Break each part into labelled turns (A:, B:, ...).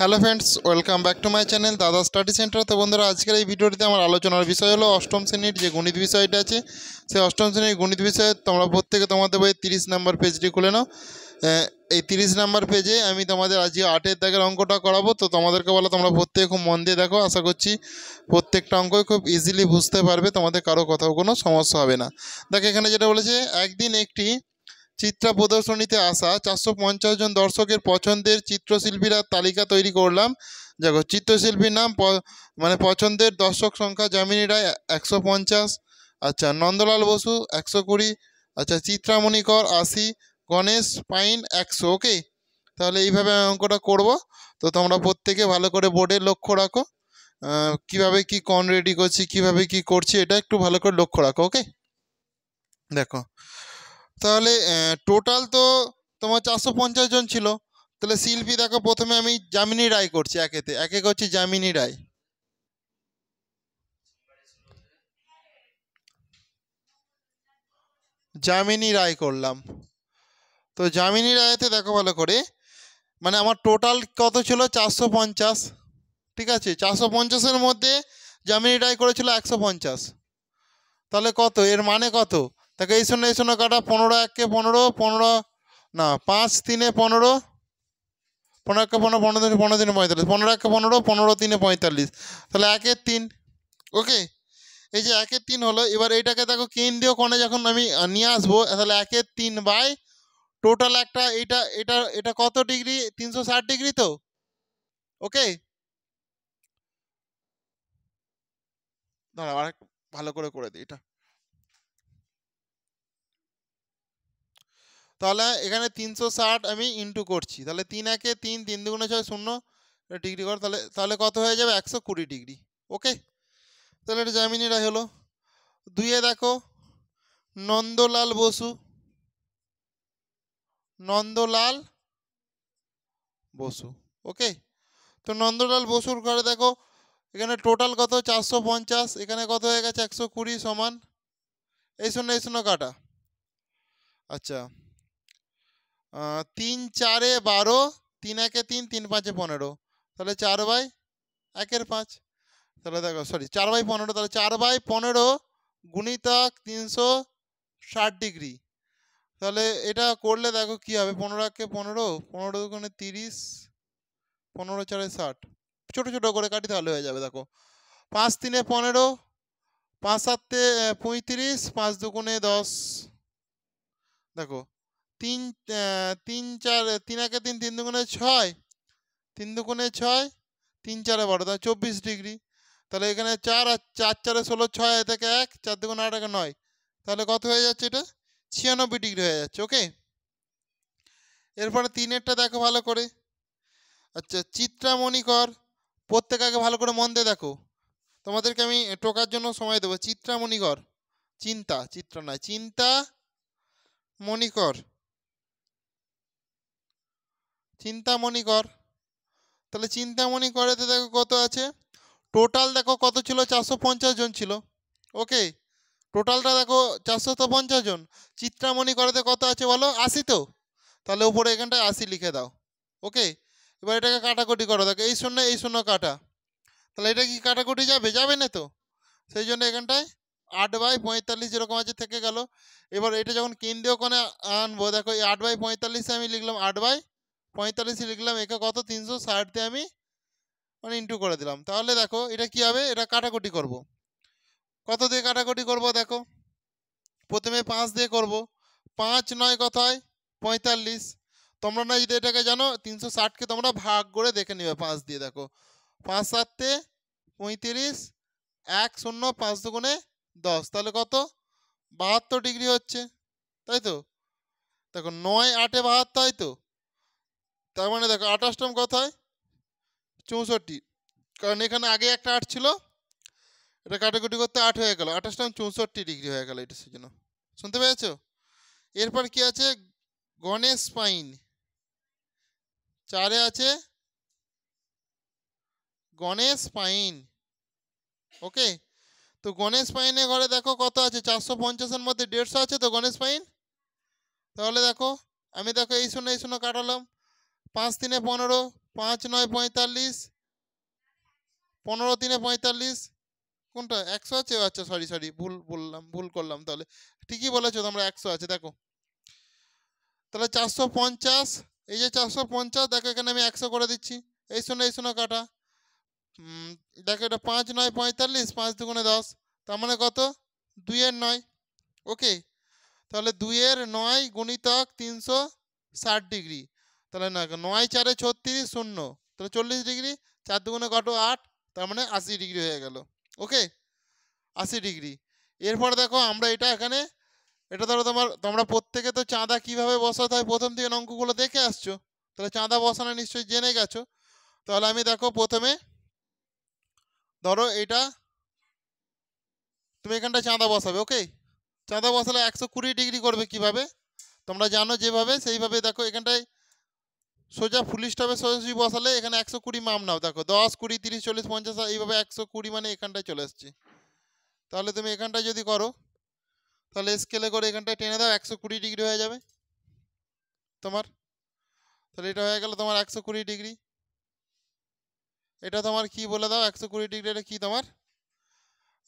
A: Hello friends, welcome back to my channel দাদা study centre. তো বন্ধুরা, আজকের এই ভিডিওটিতে আমার আলোচনার বিষয় হলো অষ্টম শ্রেণীর যে গণিত বিষয়টা আছে, সেই অষ্টম শ্রেণীর গণিত বিষয়ে তোমরা প্রত্যেকে তোমাদের বই 30 নম্বর পেজটি খুলে নাও। এই 30 নম্বর পেজে আমি তোমাদের আজকে 8-এর দাগের অঙ্কটা করাবো। তো তোমাদেরকে বলো তোমরা প্রত্যেকে খুব মন দিয়ে দেখো, আশা করছি প্রত্যেকটা অঙ্কই খুব ইজিলি বুঝতে পারবে, তোমাদের কারো কোথাও কোনো সমস্যা হবে না। দেখো এখানে যেটা বলেছে, একদিন একটি চিত্রা প্রদর্শনীতে আসা 450 জন দর্শকের পছন্দের চিত্রশিল্পীরা তালিকা তৈরি করলাম। দেখো চিত্রশিল্পীর নাম মানে পছন্দের দর্শক সংখ্যা: যামিনী রায় 150, আচ্ছা নন্দলাল বসু 120, আচ্ছা চিত্রামণি কর 80, গণেশ পাইন 100। ওকে, তাহলে এইভাবে আমি অঙ্কটা করব। তো তোমরা প্রত্যেকে ভালো করে বোর্ডে লক্ষ্য রাখো, কিভাবে কি কন রেডি করছি, কিভাবে কি করছি, এটা একটু ভালো করে লক্ষ্য রাখো। ওকে, দেখো তাহলে টোটাল তো তোমার 450 জন ছিল। তাহলে শিল্পী দেখো, প্রথমে আমি যামিনী রায় করছি, একে করছি যামিনী রায়। যামিনী রায় করলাম। তো যামিনী রায়তে দেখো ভালো করে, মানে আমার টোটাল কত ছিল 450। ঠিক আছে, 450-এর মধ্যে যামিনী রায় করেছিল 150। তাহলে কত, এর মানে কত? দেখো এই শূন্য কাটা, 15 1 15, 15 না 5 3 15, 15 1 15, 15 3 15 3 45, 15 1 15, 15 3 45, তাহলে 1/3। ওকে, এই যে 1/3 হলো। এবার এইটাকে দেখো কেন্দ্রীয় কোণে যখন আমি নিয়ে আসবো, তাহলে 1/3 বাই টোটাল একটা, এটা এটা এটা কত ডিগ্রি? 360 ডিগ্রি। তো ওকে, দাঁড়াও আর ভালো করে দিই এটা। তাহলে এখানে 360 আমি ইন্টু করছি, তাহলে 3 1 3, 3 2 6 0 ডিগ্রি কর, তাহলে তাহলে কত হয়ে যাবে? 120 ডিগ্রি। ওকে, তাহলে এটা যামিনী রায় হলো। 2-এ দেখো নন্দলাল বসু, নন্দলাল বসু। ওকে, তো নন্দলাল বসুর ঘরে দেখো এখানে টোটাল কত? 450, এখানে কত হয়ে গেছে? 120 সমান এই শূন্য কাটা। আচ্ছা, 3 4 12, 3 1 3, 3 5 15, তাহলে 4/1/5। তাহলে দেখো সরি 4/15, তাহলে 4/15 গুণিতক 360 ডিগ্রি। তাহলে এটা করলে দেখো কি হবে, 15 1 15, 15 দুগুণে 30, 15 4 60, ছোটো ছোটো করে কাটি তাহলে হয়ে যাবে। দেখো 5 3 15, 5 7 35, 5 দুগুণে 10। দেখো 3 3 4, 3 1 3, 3 দুগুণে 6, 3 দুগুণে 6, 3 4 12, তাহলে 24 ডিগ্রি। তাহলে এখানে 4 আর 4 4 16, 6 থেকে 1, 4 দুগুণে 8 9, তাহলে কত হয়ে যাচ্ছে? এটা 96 ডিগ্রি হয়ে যাচ্ছে। ওকে, এরপরে 3-এরটা দেখো ভালো করে। আচ্ছা চিত্রামণি কর, প্রত্যেকে আগে ভালো করে মন দিয়ে দেখো, তোমাদেরকে আমি টোকার জন্য সময় দেবো। চিত্রামণি কর, চিত্র নয়, চিন্তামণি কর। তাহলে চিন্তামণি করেতে দেখো কত আছে, টোটাল দেখো কত ছিল? 450 জন ছিল। ওকে, টোটালটা দেখো 450 জন। চিত্রামণি করেতে কত আছে বলো? 80। তো তাহলে উপরে এখানটায় 80 লিখে দাও। ওকে, এবার এটাকে কাটাকুটি করো। দেখো এই শূন্য কাটা, তাহলে এটা কি কাটাকুটি যাবে? যাবে না তো, সেই জন্য এখানটায় 8/45 যেরকম আছে থেকে গেল। এবার এটা যখন কেন্দ্রীয় কোণে আনবো, দেখো এই 8/45 আমি লিখলাম, 8/45 লিখলাম, একে কত? 360 দিয়ে আমি মানে ইন্টু করে দিলাম। তাহলে দেখো এটা কি হবে, এটা কাটাকুটি করব। কত দিয়ে কাটাকুটি করব? দেখো প্রথমে 5 দিয়ে করব, 5 9 কত হয়? 45। তোমরা না যদি এটাকে জানো, 360কে তোমরা ভাগ করে দেখে নিবে 5 দিয়ে। দেখো 5 7 35, 1 0, 5 দুগুণে 10, তাহলে কত? 72 ডিগ্রি হচ্ছে, তাই তো? দেখো 9 8 72, তাই তো? তার মানে দেখো 28তম কত হয়? 64, কারণ এখানে আগে একটা 8 ছিল, এটা কাটাকুটি করতে 8 হয়ে গেল, 28তম 64 ডিগ্রি হয়ে গেল, এটা সেজন্য। শুনতে পেয়েছো? এরপর কি আছে? গণেশ পাইন 4-এ আছে, গণেশ পাইন। ওকে, তো গণেশ পাইনের ঘরে দেখো কত আছে? 450-এর মধ্যে 150 আছে তো গণেশ পাইন। তাহলে দেখো আমি দেখো এই শূন্য কাটালাম, 5 3 15, 5 9 45, 15 3 45, কোনটা 100 আছে? আচ্ছা সরি ভুল বললাম, ভুল করলাম। তাহলে ঠিকই বলেছো তোমরা, 100 আছে। দেখো তাহলে 450, এই যে 450, দেখো এখানে আমি 100 করে দিচ্ছি। এই শোনো কাটা। দেখো এটা 5 9 45, 5 দুগুণে 10, তার মানে কত? 2 এর 9। ওকে, তাহলে 2 এর 9 গুণিতক 360 ডিগ্রি। তাহলে না 9 4 36, 0, তাহলে 40 ডিগ্রি। 4 দুগুণে কত? 8, তার মানে 80 ডিগ্রি হয়ে গেল। ওকে, 80 ডিগ্রি। এরপর দেখো আমরা এটা এখানে, এটা ধরো তোমরা প্রত্যেকে তো চাঁদা কিভাবে বসাতে হয় প্রথম থেকে অঙ্কগুলো দেখে আসছো, তাহলে চাঁদা বসানো নিশ্চয়ই জেনে গেছো। তাহলে আমি দেখো প্রথমে ধরো এটা, তুমি এখানটা চাঁদা বসাবে। ওকে, চাঁদা বসালে 120 ডিগ্রি করবে কিভাবে তোমরা জানো, যেভাবে সেইভাবে দেখো এখানটায় সোজা ফুল স্টপে সোজাসুজি বসালে এখানে 120 মাপ নাও। দেখো 10 20 30 40 50, এইভাবে 120 মানে এখানটায় চলে এসছে। তাহলে তুমি এখানটায় যদি করো, তাহলে স্কেলে করে এখানটায় টেনে দাও, 120 ডিগ্রি হয়ে যাবে তোমার। তাহলে এটা হয়ে গেল তোমার 120 ডিগ্রি। এটা তোমার কি বলে দাও, 120 ডিগ্রি এটা কি তোমার?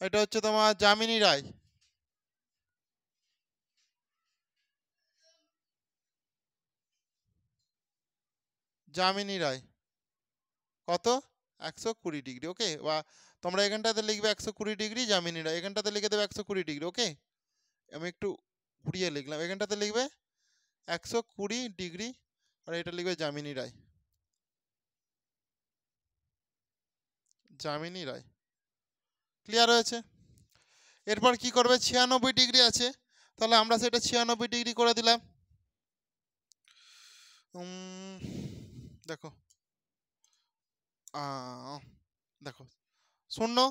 A: এটা হচ্ছে তোমার যামিনী রায়। যামিনী রায় কত? 120 ডিগ্রি। ওকে, বা তোমরা এখানটাতে লিখবে 120 ডিগ্রি যামিনী রায়, এখানটাতে লিখে দেবে 120 ডিগ্রি। ওকে, আমি একটু ঘুরিয়ে লিখলাম, এখানটাতে লিখবে 120 ডিগ্রি, আর এটা লিখবে যামিনী রায়। যামিনী রায়, ক্লিয়ার হয়েছে? এরপর কি করবে? 96 ডিগ্রি আছে, তাহলে আমরা সেটা 96 ডিগ্রি করে দিলাম। দেখো দেখো 0,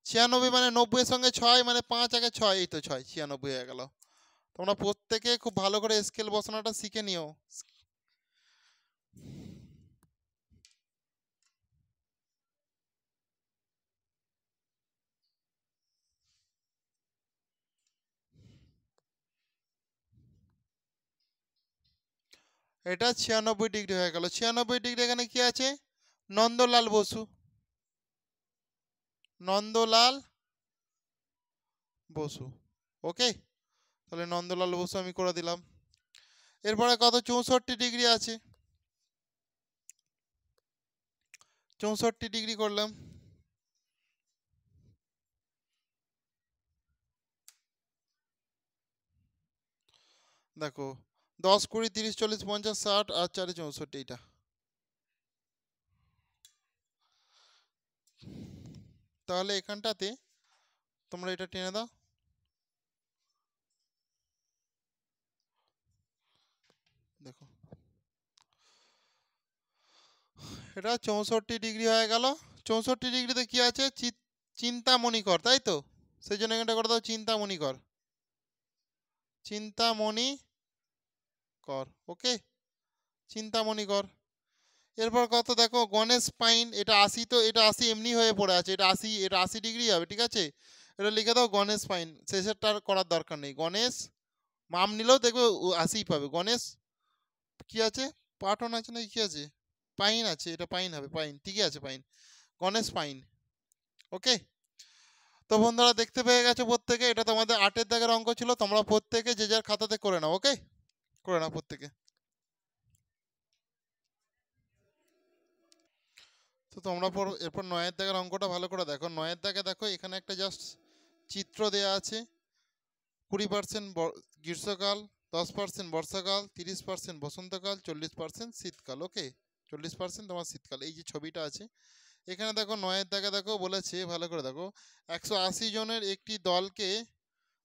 A: 96 মানে 90 এর সঙ্গে 6 মানে 5 আগে 6, এই তো 6, 96 হয়ে গেল। তোমরা প্রত্যেকে খুব ভালো করে স্কেল বসানোটা শিখে নিও। এটা 96 ডিগ্রি হয়ে গেল। 96 ডিগ্রি এখানে কি আছে? নন্দলাল বসু, নন্দলাল বসু। ওকে, তাহলে নন্দলাল বসু আমি করে দিলাম। এরপরে কত? 64 ডিগ্রি আছে, 64 ডিগ্রি করলাম। দেখো 10 20 30 40 50 60 আর 4 64, এইটা। তাহলে এখানটাতে তোমরা এটা টেনে দাও। দেখো এটা 64 ডিগ্রি হয়ে গেল। 64 ডিগ্রিতে কি আছে? চিন্তামণি কর, তাই তো? সেই জন্য এখানটা করে দাও চিন্তামণি কর, চিন্তামণি কর। ওকে, চিন্তামণি কর। এরপর কত? দেখো গণেশ পাইন, এটা 80, তো এটা 80 এমনি হয়ে পড়ে আছে, এটা 80, এটা 80 ডিগ্রি হবে। ঠিক আছে, এটা লিখে দাও গণেশ পাইন, শেষেরটা আর করার দরকার নেই। গণেশ মাম নিলেও দেখবে 80 পাবে। গণেশ কি আছে? পাটন আছে না কি আছে? পাইন আছে, এটা পাইন হবে, পাইন, ঠিকই আছে, পাইন, গণেশ পাইন। ওকে, তো বন্ধুরা দেখতে পেয়ে গেছো প্রত্যেকে, এটা তোমাদের 8 দাগের অঙ্ক ছিল। তোমরা প্রত্যেকে যে যার খাতাতে করে নাও। ওকে, করে নাও প্রত্যেকে। তো তোমরা এরপর 9 দাগের অঙ্কটা ভালো করে দেখো। 9 দাগে দেখো এখানে একটা জাস্ট চিত্র দেয়া আছে। 20% গ্রীষ্মকাল, 10% বর্ষাকাল, 30% বসন্তকাল, 40% শীতকাল। ওকে, 40% তোমার শীতকাল, এই যে ছবিটা আছে এখানে দেখো। 9 দাগে দেখো বলেছে, ভালো করে দেখো, 180 জনের একটি দলকে,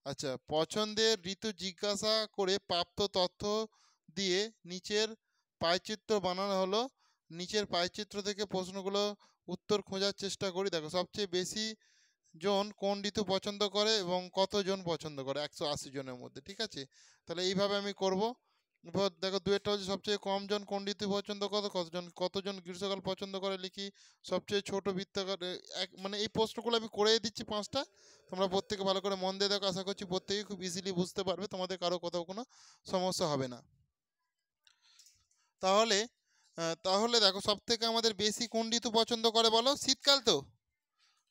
A: আচ্ছা, পছন্দের ঋতু জিজ্ঞাসা করে প্রাপ্ত তথ্য দিয়ে নিচের পায়চিত্র বানানো হলো। নিচের পায়চিত্র থেকে প্রশ্নগুলো উত্তর খোঁজার চেষ্টা করি। দেখো সবচেয়ে বেশি জন কোন ঋতু পছন্দ করে এবং কতজন পছন্দ করে 180 জনের মধ্যে। ঠিক আছে, তাহলে এইভাবে আমি করব। এবার দেখো দুয়েরটা হচ্ছে সবচেয়ে কম জন কোন ঋতু পছন্দ করে, কতজন গ্রীষ্মকাল পছন্দ করে লিখি। সবচেয়ে ছোট বৃত্তাকার মানে এই প্রশ্নগুলো আমি করে দিচ্ছি 5টা। তোমরা প্রত্যেকে ভালো করে মন দিয়ে দেখো, আশা করছি প্রত্যেকে খুব ইজিলি বুঝতে পারবে, তোমাদের কারো কোথাও কোনো সমস্যা হবে না। তাহলে তাহলে দেখো সব থেকে আমাদের বেশি কোন ঋতু পছন্দ করে বলো? শীতকাল তো,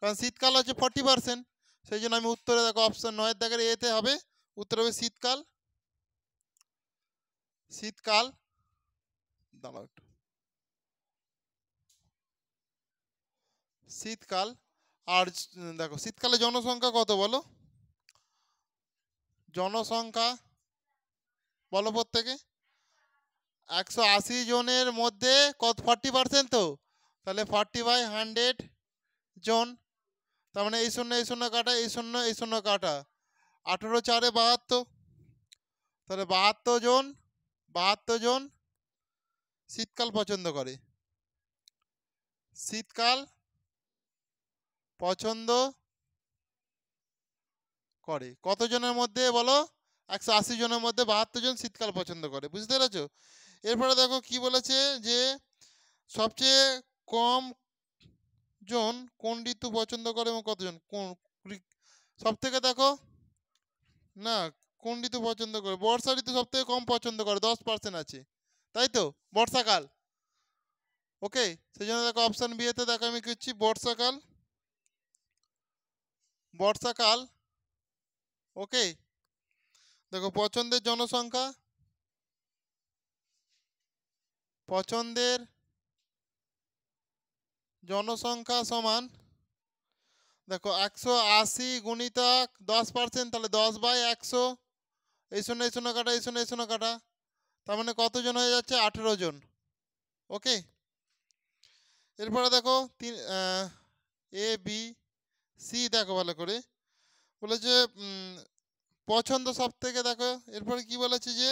A: কারণ শীতকাল হচ্ছে 40%। সেই জন্য আমি উত্তরে দেখো অপশন 9 এর দাগের এতে হবে, উত্তর হবে শীতকাল। শীতকাল, দাঁড়াও একটু, শীতকাল। আর দেখো শীতকালে জনসংখ্যা কত বলো? জনসংখ্যা বলো প্রত্যেকে। 180 জনের মধ্যে কত? 40% তো, তাহলে 40/100 জন। তার মানে এই শূন্য এই শূন্য কাটা, এই শূন্য এই শূন্য কাটা, 18 4 72, তাহলে 72 জন শীতকাল পছন্দ করে। শীতকাল পছন্দ করে কতজনের মধ্যে বলো? 180 জনের মধ্যে 72 জন শীতকাল পছন্দ করে। বুঝতে পেরেছো? এরপরে দেখো কি বলেছে, যে সবচেয়ে কম জন কোন ঋতু পছন্দ করে এবং কতজন কোন সব থেকে দেখো না, কোন ঋতু পছন্দ করে? বর্ষা ঋতু সব থেকে কম পছন্দ করে, 10% আছে, তাই তো, বর্ষাকাল। ওকে, সেই জন্য দেখো অপশন বি এতে দেখো আমি কি হচ্ছি, বর্ষাকাল। বর্ষাকাল। ওকে, দেখো পছন্দের জনসংখ্যা, পছন্দের জনসংখ্যা সমান দেখো 180 গুণিতক 10%, তাহলে 10/100, এই শূন্য এই শূন্য কাটা, এই শূন্য এই শূন্য কাটা, তার মানে কতজন হয়ে যাচ্ছে? 18 জন। ওকে, এরপরে দেখো এ বি সি দেখো ভালো করে বলেছে পছন্দ সব থেকে দেখো। এরপরে কি বলেছে, যে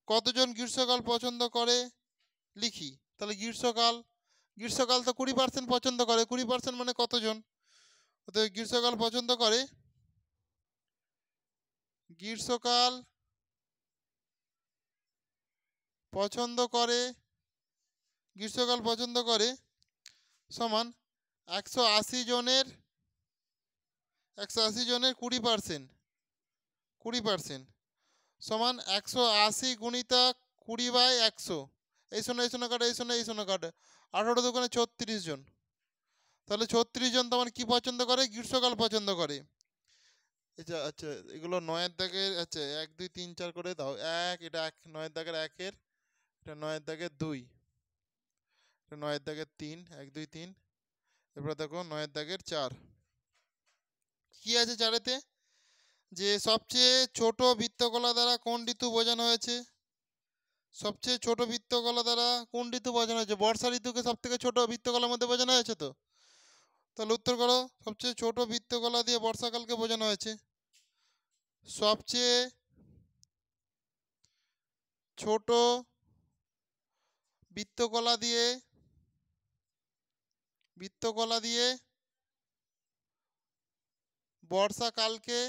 A: কতজন গ্রীষ্মকাল পছন্দ করে লিখি। তাহলে গ্রীষ্মকাল তো 20% পছন্দ করে, 20% মানে কতজন? অতএব গ্রীষ্মকাল পছন্দ করে, গ্রীষ্মকাল পছন্দ করে, গ্রীষ্মকাল পছন্দ করে সমান 180 জনের 20%, 20% সমান 180 গুণিতক 20/100, এই শূন্য এই শূন্য কাটা, এই শূন্য এই শূন্য কাটা, 18 দোকানে 36 জন। তাহলে 36 জন তোমার কি পছন্দ করে? গ্রীষ্মকাল পছন্দ করে। আচ্ছা আচ্ছা, এগুলো 9 দাগের, আচ্ছা 1 2 3 4 করে দাও। এটা 9 দাগের 1-এর, এটা 9 দাগের 2, এটা 9 দাগের 3, 1 2 3। এরপর দেখো 9 দাগের 4 কি আছে 4-এতে, যে সবচেয়ে ছোট বৃত্তকলা দ্বারা কোন ঋতু বোঝানো হয়েছে? সবচেয়ে ছোট বৃত্তকলা দ্বারা কোন ঋতু বোঝানো হয়েছে? বর্ষা ঋতুকে সব থেকে ছোট বৃত্তকলার মধ্যে বোঝানো হয়েছে তো। তাহলে উত্তর করো, সবচেয়ে ছোট বৃত্তকলা দিয়ে বর্ষাকালকে বোঝানো হয়েছে। সবচেয়ে ছোট বৃত্তকলা দিয়ে বর্ষাকালকে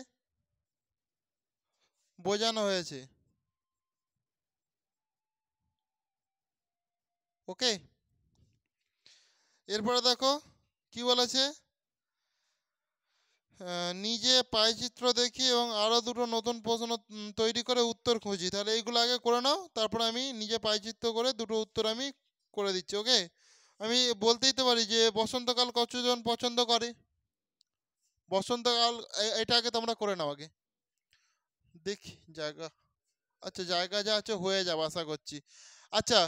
A: বোঝানো হয়েছে। ওকে, এরপরে দেখো কি বলেছে, নিজে পাইচিত্র দেখি এবং আরও দুটো নতুন প্রশ্ন তৈরি করে উত্তর খুঁজি। তাহলে এইগুলো আগে করে নাও, তারপরে আমি নিজে পাইচিত্র করে দুটো উত্তর আমি করে দিচ্ছি। ওকে, আমি বলতেই তো পারি যে বসন্তকাল কতজন পছন্দ করে? বসন্তকাল, এটা আগে তোমরা করে নাও আগে, দেখি জায়গা। আচ্ছা, জায়গা যা আছে হয়ে যাবে আশা করছি। আচ্ছা,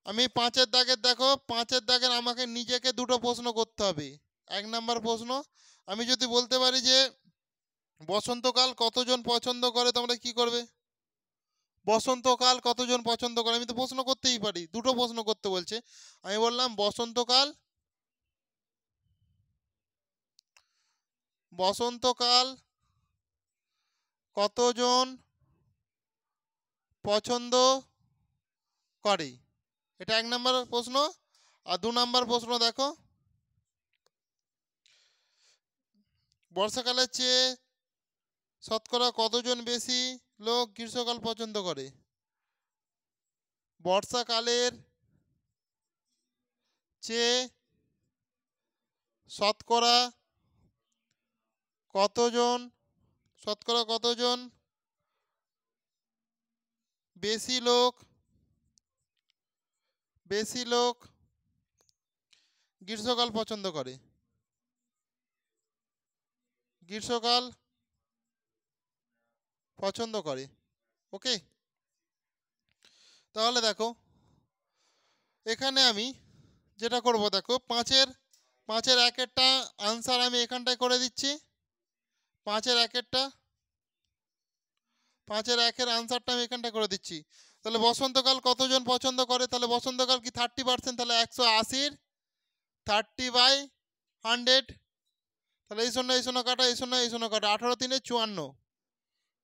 A: আমি 5-এর দাগের দেখো, 5-এর দাগের আমাকে নিজেকে দুটো প্রশ্ন করতে হবে। 1 নাম্বার প্রশ্ন, আমি যদি বলতে পারি যে বসন্তকাল কতজন পছন্দ করে, তোমরা কি করবে? বসন্তকাল কতজন পছন্দ করে, আমি তো প্রশ্ন করতেই পারি, দুটো প্রশ্ন করতে বলছে। আমি বললাম বসন্তকাল কতজন পছন্দ করে, এটা 1 নাম্বার প্রশ্ন। আর 2 নাম্বার প্রশ্ন দেখো, বর্ষাকালের চেয়ে শতকরা কতজন বেশি লোক গ্রীষ্মকাল পছন্দ করে? বর্ষাকালের চেয়ে শতকরা কতজন বেশি লোক বেশি লোক গ্রীষ্মকাল পছন্দ করে। গ্রীষ্মকাল পছন্দ করে। ওকে, তাহলে দেখো এখানে আমি যেটা করব, দেখো পাঁচের একেরটা আনসার আমি এখানটায় করে দিচ্ছি। পাঁচের একের আনসারটা আমি এখানটায় করে দিচ্ছি। তাহলে বসন্তকাল কতজন পছন্দ করে? তাহলে বসন্তকাল কি 30%? তাহলে 180-র 30/100। তাহলে এই শূন্য কাটা, এই শূন্য কাটা, 18×3 =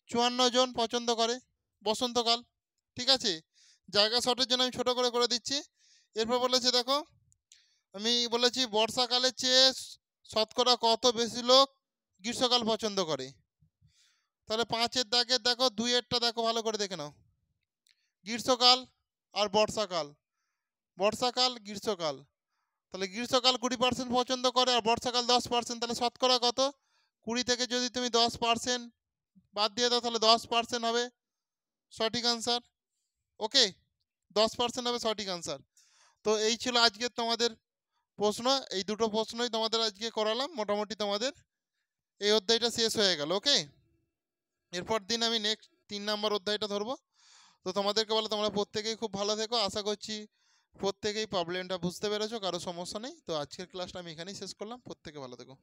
A: 54 জন পছন্দ করে বসন্তকাল। ঠিক আছে, জায়গা শর্টের জন্য আমি ছোট করে দিচ্ছি। এরপর বলেছে দেখো, আমি বলেছি বর্ষাকালের চেয়ে শতকরা কত বেশি লোক গ্রীষ্মকাল পছন্দ করে। তাহলে 5-এর দাগের দেখো 2-এরটা দেখো, ভালো করে দেখে নাও। গ্রীষ্মকাল আর বর্ষাকাল, গ্রীষ্মকাল। তাহলে গ্রীষ্মকাল 20% পছন্দ করে আর বর্ষাকাল 10%। তাহলে শতকরা কত? 20 থেকে যদি তুমি 10% বাদ দিয়ে দাও তাহলে 10% হবে সঠিক আনসার। ওকে, 10% হবে সঠিক আনসার। তো এই ছিল আজকে তোমাদের প্রশ্ন। এই দুটো প্রশ্নই তোমাদের আজকে করালাম। মোটামুটি তোমাদের এই অধ্যায়টা শেষ হয়ে গেল। ওকে, এরপর দিন আমি নেক্সট 3 নম্বর অধ্যায়টা ধরবো। তো তোমাদেরকে বলে তোমরা প্রত্যেকেই খুব ভালো থেকো। আশা করছি প্রত্যেকেই প্রবলেমটা বুঝতে পেরেছো, কারো সমস্যা নেই। তো আজকের ক্লাসটা আমি এখানেই শেষ করলাম। প্রত্যেকে ভালো থেকো।